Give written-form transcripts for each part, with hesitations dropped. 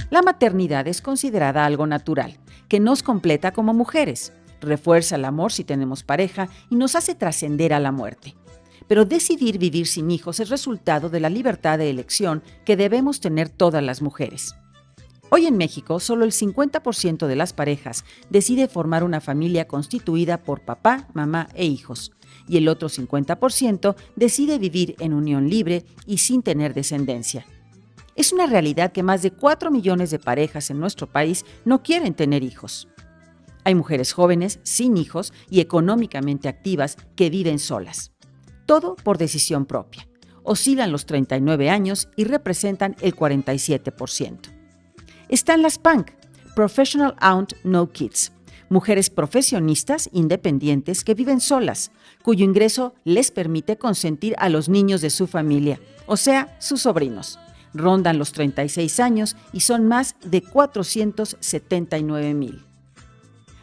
La maternidad es considerada algo natural, que nos completa como mujeres, refuerza el amor si tenemos pareja y nos hace trascender a la muerte. Pero decidir vivir sin hijos es resultado de la libertad de elección que debemos tener todas las mujeres. Hoy en México, solo el 50% de las parejas decide formar una familia constituida por papá, mamá e hijos, y el otro 50% decide vivir en unión libre y sin tener descendencia. Es una realidad que más de 4 millones de parejas en nuestro país no quieren tener hijos. Hay mujeres jóvenes, sin hijos y económicamente activas que viven solas. Todo por decisión propia. Oscilan los 39 años y representan el 47%. Están las PANC, Professional Aunt No Kids, mujeres profesionistas independientes que viven solas, cuyo ingreso les permite consentir a los niños de su familia, o sea, sus sobrinos. Rondan los 36 años y son más de 479,000.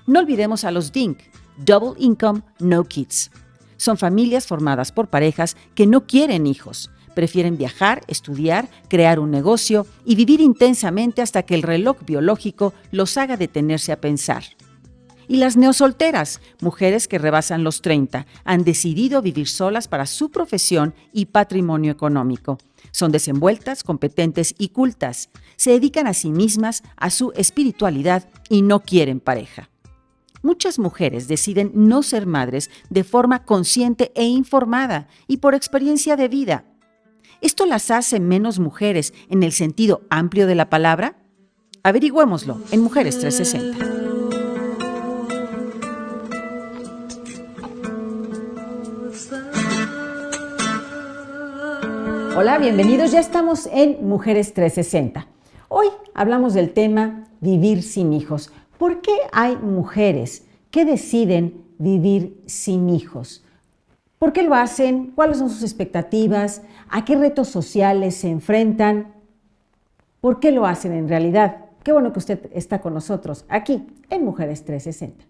No olvidemos a los DINK, Double Income No Kids. Son familias formadas por parejas que no quieren hijos. Prefieren viajar, estudiar, crear un negocio y vivir intensamente hasta que el reloj biológico los haga detenerse a pensar. Y las neosolteras, mujeres que rebasan los 30, han decidido vivir solas para su profesión y patrimonio económico. Son desenvueltas, competentes y cultas. Se dedican a sí mismas, a su espiritualidad y no quieren pareja. Muchas mujeres deciden no ser madres de forma consciente e informada y por experiencia de vida. ¿Esto las hace menos mujeres en el sentido amplio de la palabra? Averigüémoslo en Mujeres 360. Hola, bienvenidos. Ya estamos en Mujeres 360. Hoy hablamos del tema vivir sin hijos. ¿Por qué hay mujeres que deciden vivir sin hijos? ¿Por qué lo hacen? ¿Cuáles son sus expectativas? ¿A qué retos sociales se enfrentan? ¿Por qué lo hacen en realidad? Qué bueno que usted está con nosotros aquí en Mujeres 360.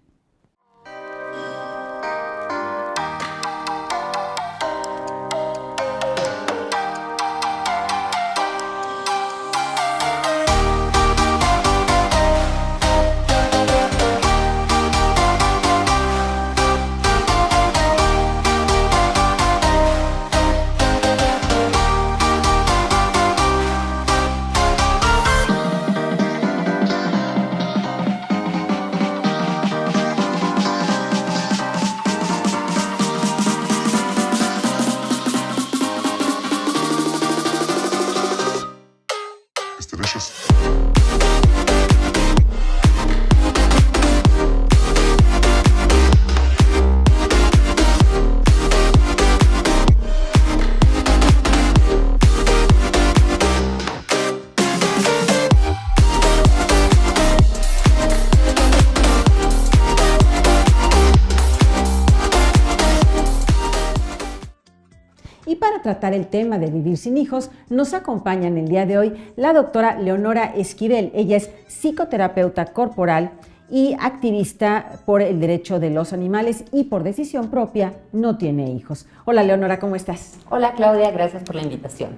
Y para tratar el tema de vivir sin hijos, nos acompaña en el día de hoy la doctora Leonora Esquivel. Ella es psicoterapeuta corporal y activista por el derecho de los animales y por decisión propia no tiene hijos. Hola Leonora, ¿cómo estás? Hola Claudia, gracias por la invitación.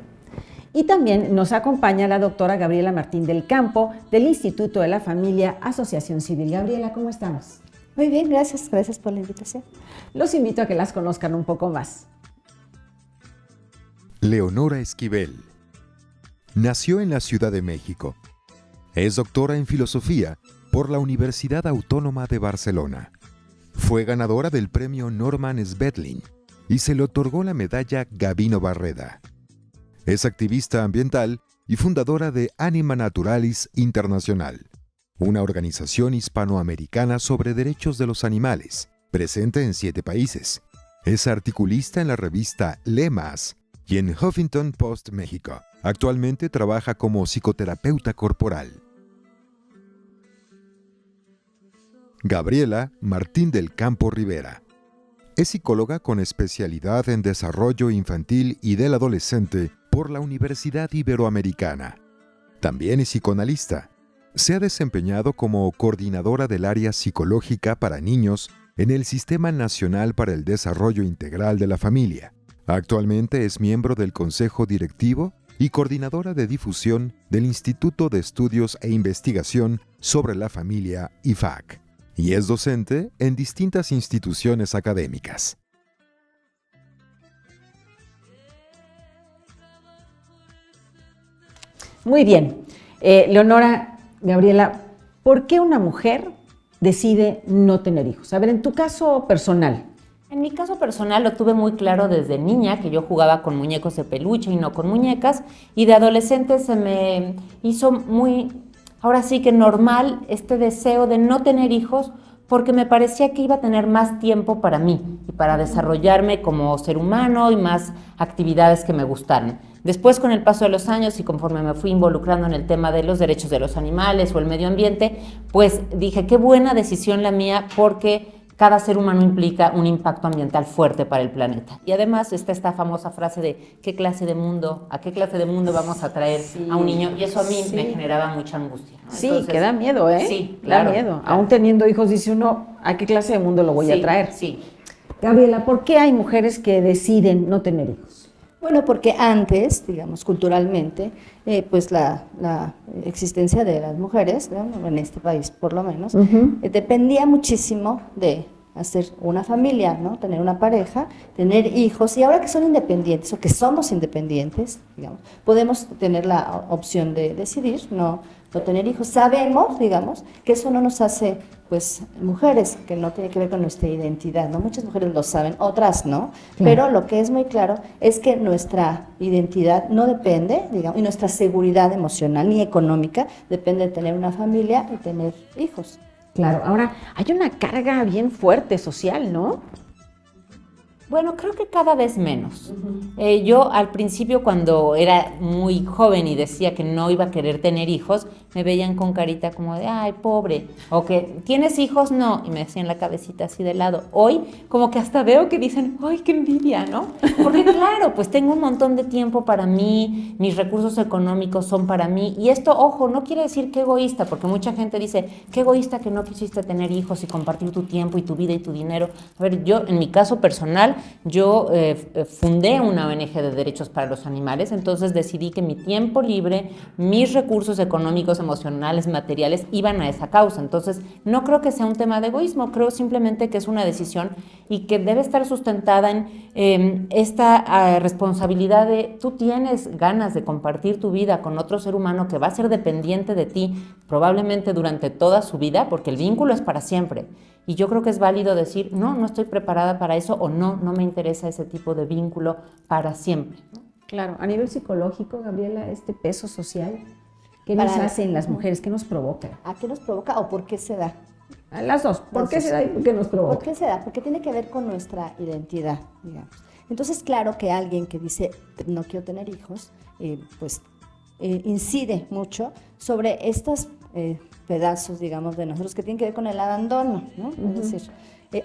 Y también nos acompaña la doctora Gabriela Martín del Campo del Instituto de la Familia Asociación Civil. Gabriela, ¿cómo estamos? Muy bien, gracias por la invitación. Los invito a que las conozcan un poco más. Leonora Esquivel nació en la Ciudad de México. Es doctora en filosofía por la Universidad Autónoma de Barcelona. Fue ganadora del premio Norman Svedlin y se le otorgó la medalla Gabino Barreda. Es activista ambiental y fundadora de Anima Naturalis Internacional, una organización hispanoamericana sobre derechos de los animales, presente en 7 países. Es articulista en la revista Lemas y en Huffington Post México. Actualmente trabaja como psicoterapeuta corporal. Gabriela Martín del Campo Rivera. Es psicóloga con especialidad en desarrollo infantil y del adolescente por la Universidad Iberoamericana. También es psicoanalista. Se ha desempeñado como coordinadora del área psicológica para niños en el Sistema Nacional para el Desarrollo Integral de la Familia. Actualmente es miembro del Consejo Directivo y coordinadora de difusión del Instituto de Estudios e Investigación sobre la Familia IFAC, y es docente en distintas instituciones académicas. Muy bien. Leonora, Gabriela, ¿por qué una mujer decide no tener hijos? A ver, en tu caso personal. En mi caso personal lo tuve muy claro desde niña, que yo jugaba con muñecos de peluche y no con muñecas, y de adolescente se me hizo muy, ahora sí que normal este deseo de no tener hijos, porque me parecía que iba a tener más tiempo para mí y para desarrollarme como ser humano y más actividades que me gustaran. Después, con el paso de los años y conforme me fui involucrando en el tema de los derechos de los animales o el medio ambiente, pues dije, qué buena decisión la mía, porque cada ser humano implica un impacto ambiental fuerte para el planeta. Y además está esta famosa frase de ¿a qué clase de mundo vamos a traer a un niño? Y eso a mí me generaba mucha angustia, ¿no? Sí, entonces, que da miedo, ¿eh? Sí, claro. Da miedo. Claro. Aún teniendo hijos, dice uno, ¿a qué clase de mundo lo voy a traer? Sí. Gabriela, ¿por qué hay mujeres que deciden no tener hijos? Bueno, porque antes, digamos, culturalmente, pues la existencia de las mujeres, ¿no?, en este país por lo menos, dependía muchísimo de hacer una familia, ¿no?, tener una pareja, tener hijos, y ahora que son independientes o que somos independientes, digamos, podemos tener la opción de decidir no tener hijos. Sabemos, digamos, que eso no nos hace, pues, mujeres, que no tiene que ver con nuestra identidad, ¿no? Muchas mujeres lo saben, otras no, pero lo que es muy claro es que nuestra identidad no depende, digamos, y nuestra seguridad emocional ni económica depende de tener una familia y tener hijos. Claro, ahora hay una carga bien fuerte social, ¿no? Bueno, creo que cada vez menos. Yo al principio, cuando era muy joven y decía que no iba a querer tener hijos, me veían con carita como de, ay, pobre, o que, ¿tienes hijos? No, y me hacían la cabecita así de lado. Hoy, como que hasta veo que dicen, ay, qué envidia, ¿no? Porque claro, pues tengo un montón de tiempo para mí, mis recursos económicos son para mí, y esto, ojo, no quiere decir que egoísta, porque mucha gente dice, qué egoísta que no quisiste tener hijos y compartir tu tiempo y tu vida y tu dinero. A ver, yo, en mi caso personal, yo fundé una ONG de derechos para los animales, entonces decidí que mi tiempo libre, mis recursos económicos, emocionales, materiales, iban a esa causa. Entonces, no creo que sea un tema de egoísmo, creo simplemente que es una decisión y que debe estar sustentada en esta responsabilidad de tú tienes ganas de compartir tu vida con otro ser humano que va a ser dependiente de ti, probablemente durante toda su vida, porque el vínculo es para siempre. Y yo creo que es válido decir, no estoy preparada para eso, o no me interesa ese tipo de vínculo para siempre, ¿no? Claro, a nivel psicológico, Gabriela, este peso social, ¿qué nos hace en las mujeres? ¿Qué nos provoca? ¿A qué nos provoca o por qué se da? A las dos. ¿Por qué se da y por qué nos provoca? ¿Por qué se da? Porque tiene que ver con nuestra identidad, digamos. Entonces, claro que alguien que dice, no quiero tener hijos, pues incide mucho sobre estos pedazos, digamos, de nosotros que tienen que ver con el abandono, ¿no? Es decir,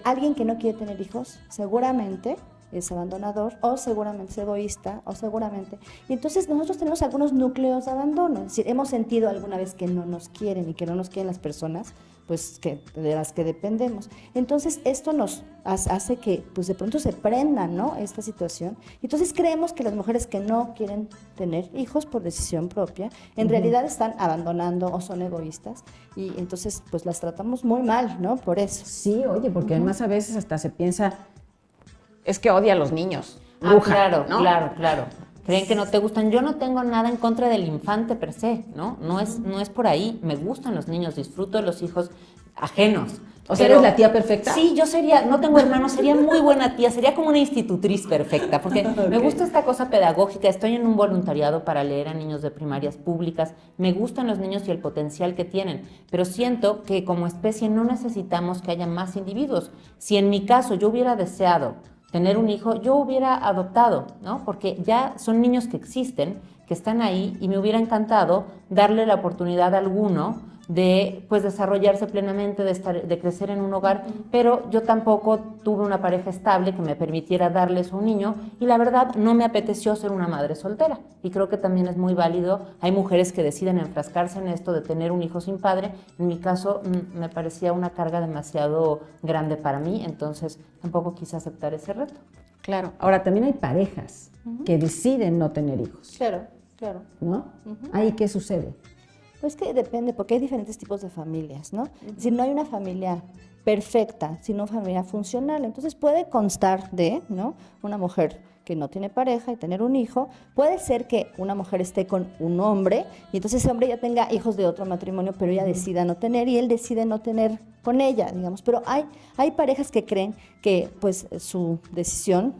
alguien que no quiere tener hijos seguramente es abandonador, o seguramente es egoísta, o seguramente... Y entonces nosotros tenemos algunos núcleos de abandono, es decir, hemos sentido alguna vez que no nos quieren y que no nos quieren las personas, pues de las que dependemos. Entonces esto nos hace que pues de pronto se prenda, ¿no?, esta situación. Entonces creemos que las mujeres que no quieren tener hijos por decisión propia, en realidad están abandonando o son egoístas, y entonces pues las tratamos muy mal, ¿no?, por eso. Sí, oye, porque además a veces hasta se piensa, es que odia a los niños. Bruja, claro, ¿no? claro. Creen que no te gustan. Yo no tengo nada en contra del infante per se, ¿no? No es por ahí. Me gustan los niños, disfruto de los hijos ajenos. O sea, ¿eres la tía perfecta? Sí, yo sería, no tengo hermanos, sería muy buena tía, sería como una institutriz perfecta, porque me gusta esta cosa pedagógica. Estoy en un voluntariado para leer a niños de primarias públicas, me gustan los niños y el potencial que tienen, pero siento que como especie no necesitamos que haya más individuos. Si en mi caso yo hubiera deseado tener un hijo, yo hubiera adoptado, ¿no? Porque ya son niños que existen, que están ahí, y me hubiera encantado darle la oportunidad a alguno de pues desarrollarse plenamente, de crecer en un hogar, pero yo tampoco tuve una pareja estable que me permitiera darles un niño, y la verdad no me apeteció ser una madre soltera, y creo que también es muy válido. Hay mujeres que deciden enfrascarse en esto de tener un hijo sin padre. En mi caso me parecía una carga demasiado grande para mí, entonces tampoco quise aceptar ese reto. Claro. Ahora, también hay parejas que deciden no tener hijos. Claro. Claro. ¿no? ¿Ahí qué sucede? Pues que depende, porque hay diferentes tipos de familias, ¿no? Es decir, no hay una familia perfecta, sino una familia funcional. Entonces puede constar de, ¿no?, una mujer que no tiene pareja y tener un hijo. Puede ser que una mujer esté con un hombre y entonces ese hombre ya tenga hijos de otro matrimonio, pero ella decida no tener y él decide no tener con ella, digamos. Pero hay parejas que creen que pues su decisión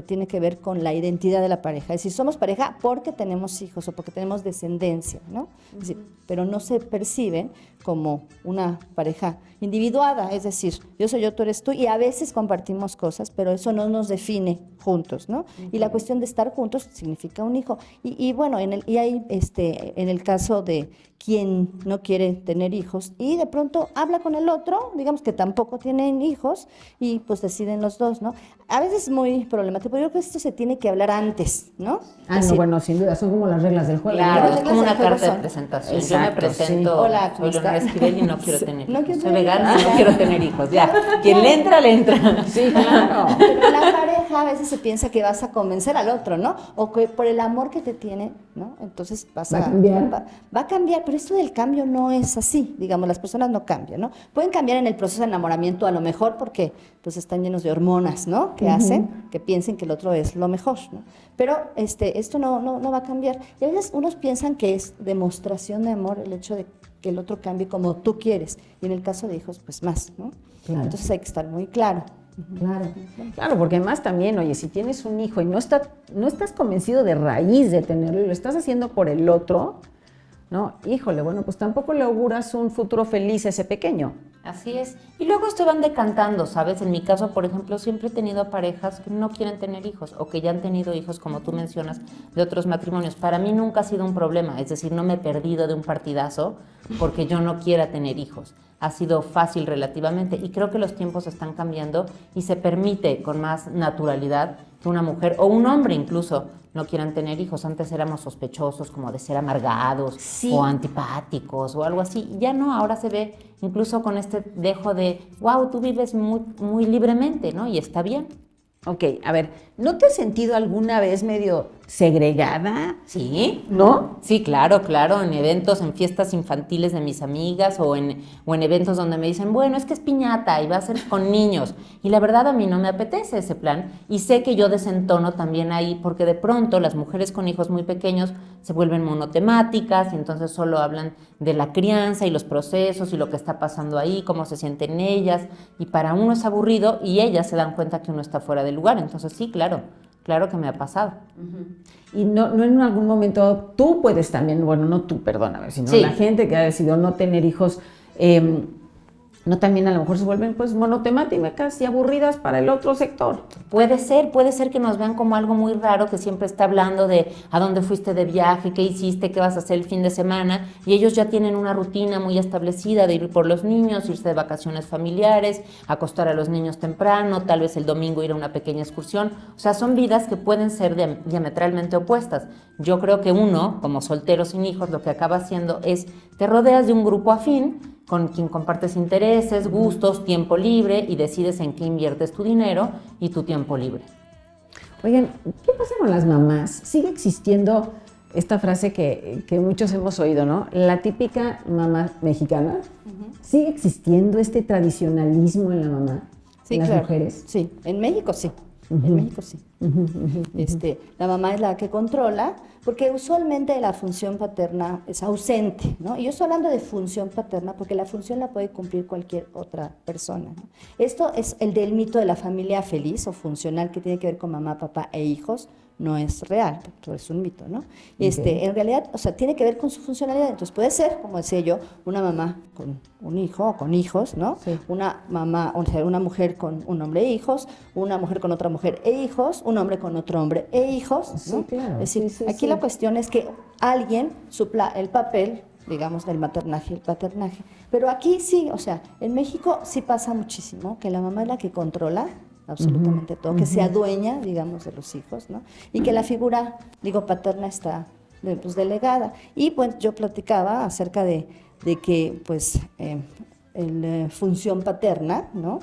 tiene que ver con la identidad de la pareja. Es decir, somos pareja porque tenemos hijos o porque tenemos descendencia, ¿no? Es decir, pero no se perciben como una pareja individuada, es decir, yo soy yo, tú eres tú, y a veces compartimos cosas, pero eso no nos define juntos, ¿no? Y la cuestión de estar juntos significa un hijo. Y bueno, en el caso de quien no quiere tener hijos y de pronto habla con el otro, digamos que tampoco tienen hijos, y pues deciden los dos, ¿no? A veces es muy problemático, pero yo creo que esto se tiene que hablar antes, ¿no? No, bueno, sin duda, son como las reglas del juego. Claro, Las es como reglas una del juego carta de son- presentación. Exacto, Yo me presento, sí. Hola, ¿cómo soy Leonora está? Esquivel y no quiero tener No hijos. quiero Soy tener vegana y hijos. no quiero tener hijos. Ya, quien le entra. Sí, claro. Pero la pareja a veces se piensa que vas a convencer al otro, ¿no? O que por el amor que te tiene, ¿no? Entonces ¿Va a cambiar? va a cambiar, pero esto del cambio no es así, digamos, las personas no cambian, ¿no? Pueden cambiar en el proceso de enamoramiento a lo mejor porque pues están llenos de hormonas, ¿no? Que hacen que piensen que el otro es lo mejor, ¿no? Pero esto no va a cambiar. Y a veces unos piensan que es demostración de amor el hecho de que el otro cambie como tú quieres. Y en el caso de hijos, pues más, ¿no? Claro. Entonces hay que estar muy claro. Claro, porque además también, oye, si tienes un hijo y no estás convencido de raíz de tenerlo y lo estás haciendo por el otro, ¿no? Híjole, bueno, pues tampoco le auguras un futuro feliz a ese pequeño. Así es. Y luego esto van decantando, ¿sabes? En mi caso, por ejemplo, siempre he tenido parejas que no quieren tener hijos o que ya han tenido hijos, como tú mencionas, de otros matrimonios. Para mí nunca ha sido un problema, es decir, no me he perdido de un partidazo porque yo no quiera tener hijos. Ha sido fácil relativamente y creo que los tiempos están cambiando y se permite con más naturalidad que una mujer o un hombre incluso no quieran tener hijos. Antes éramos sospechosos como de ser amargados o antipáticos o algo así. Ya no, ahora se ve incluso con este dejo de, wow, tú vives muy, muy libremente, ¿no? Y está bien. Ok, a ver, ¿no te has sentido alguna vez medio segregada? Sí, ¿No? sí, claro, en eventos, en fiestas infantiles de mis amigas o en eventos donde me dicen, bueno, es que es piñata y va a ser con niños. Y la verdad a mí no me apetece ese plan y sé que yo desentono también ahí porque de pronto las mujeres con hijos muy pequeños se vuelven monotemáticas y entonces solo hablan de la crianza y los procesos y lo que está pasando ahí, cómo se sienten ellas, y para uno es aburrido y ellas se dan cuenta que uno está fuera de lugar. Entonces sí, claro que me ha pasado. Y no en algún momento tú puedes también, bueno, no tú, perdóname, sino Sí. la gente que ha decidido no tener hijos, no también a lo mejor se vuelven pues monotemáticas y aburridas para el otro sector. Puede ser que nos vean como algo muy raro, que siempre está hablando de a dónde fuiste de viaje, qué hiciste, qué vas a hacer el fin de semana, y ellos ya tienen una rutina muy establecida de ir por los niños, irse de vacaciones familiares, acostar a los niños temprano, tal vez el domingo ir a una pequeña excursión. O sea, son vidas que pueden ser diametralmente opuestas. Yo creo que uno, como soltero sin hijos, lo que acaba haciendo es, te rodeas de un grupo afín, con quien compartes intereses, gustos, tiempo libre y decides en qué inviertes tu dinero y tu tiempo libre. Oigan, ¿qué pasa con las mamás? Sigue existiendo esta frase que muchos hemos oído, ¿no? La típica mamá mexicana. ¿Sigue existiendo este tradicionalismo en la mamá, en las mujeres? Sí, en México sí. En México sí. La mamá es la que controla, porque usualmente la función paterna es ausente, ¿no? Y yo estoy hablando de función paterna porque la función la puede cumplir cualquier otra persona, ¿no? Esto es el del mito de la familia feliz o funcional que tiene que ver con mamá, papá e hijos. No es real, pero es un mito, ¿no? En realidad, o sea, tiene que ver con su funcionalidad. Entonces puede ser, como decía yo, una mamá con un hijo o con hijos, ¿no? Sí. Una mamá, o sea, una mujer con un hombre e hijos, una mujer con otra mujer e hijos, un hombre con otro hombre e hijos, ¿no? Sí, claro. Es decir, Sí, aquí sí. la cuestión es que alguien supla el papel, digamos, del maternaje y el paternaje. Pero aquí sí, o sea, en México sí pasa muchísimo que la mamá es la que controla absolutamente todo, que se adueña, digamos, de los hijos, ¿no? Y que la figura, paterna está pues, delegada. Y pues yo platicaba acerca de que, pues, la función paterna, ¿no?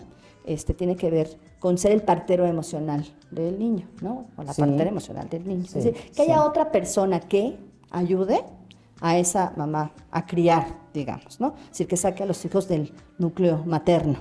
Tiene que ver con ser el partero emocional del niño, ¿no? O la Sí. partera emocional del niño. Sí, Es decir, que haya sí. otra persona que ayude a esa mamá a criar, digamos, ¿no? Es decir, que saque a los hijos del núcleo materno.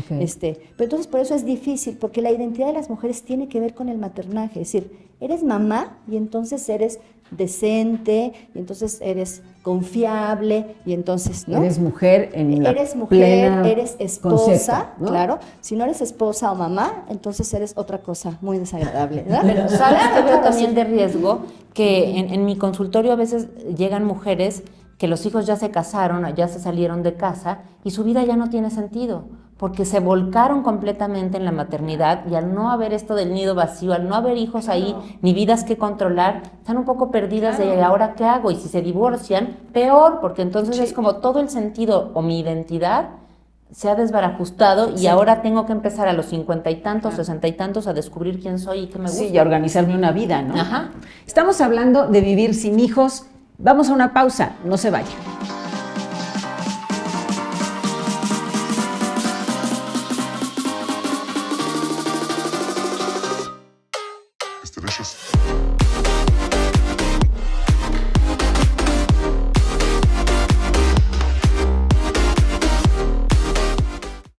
Okay. Pero entonces por eso es difícil, porque la identidad de las mujeres tiene que ver con el maternaje, es decir, eres mamá y entonces eres decente, y entonces eres confiable, y entonces, ¿no? Eres mujer en la Eres mujer, plena eres esposa, concepto, ¿no? claro. Si no eres esposa o mamá, entonces eres otra cosa muy desagradable, ¿verdad? Pero ¿sabes qué veo Claro, también sí. de riesgo? Que en mi consultorio a veces llegan mujeres que los hijos ya se casaron, ya se salieron de casa y su vida ya no tiene sentido, porque se volcaron completamente en la maternidad y al no haber esto del nido vacío, al no haber hijos ahí, ni vidas que controlar, están un poco perdidas de ahora qué hago, y si se divorcian, peor, porque entonces es como todo el sentido o mi identidad se ha desbarajustado y ahora tengo que empezar a los 50 y tantos, 60 y tantos a descubrir quién soy y qué me gusta. Sí, y a organizarme una vida, ¿no? Ajá. Estamos hablando de vivir sin hijos. Vamos a una pausa, no se vayan.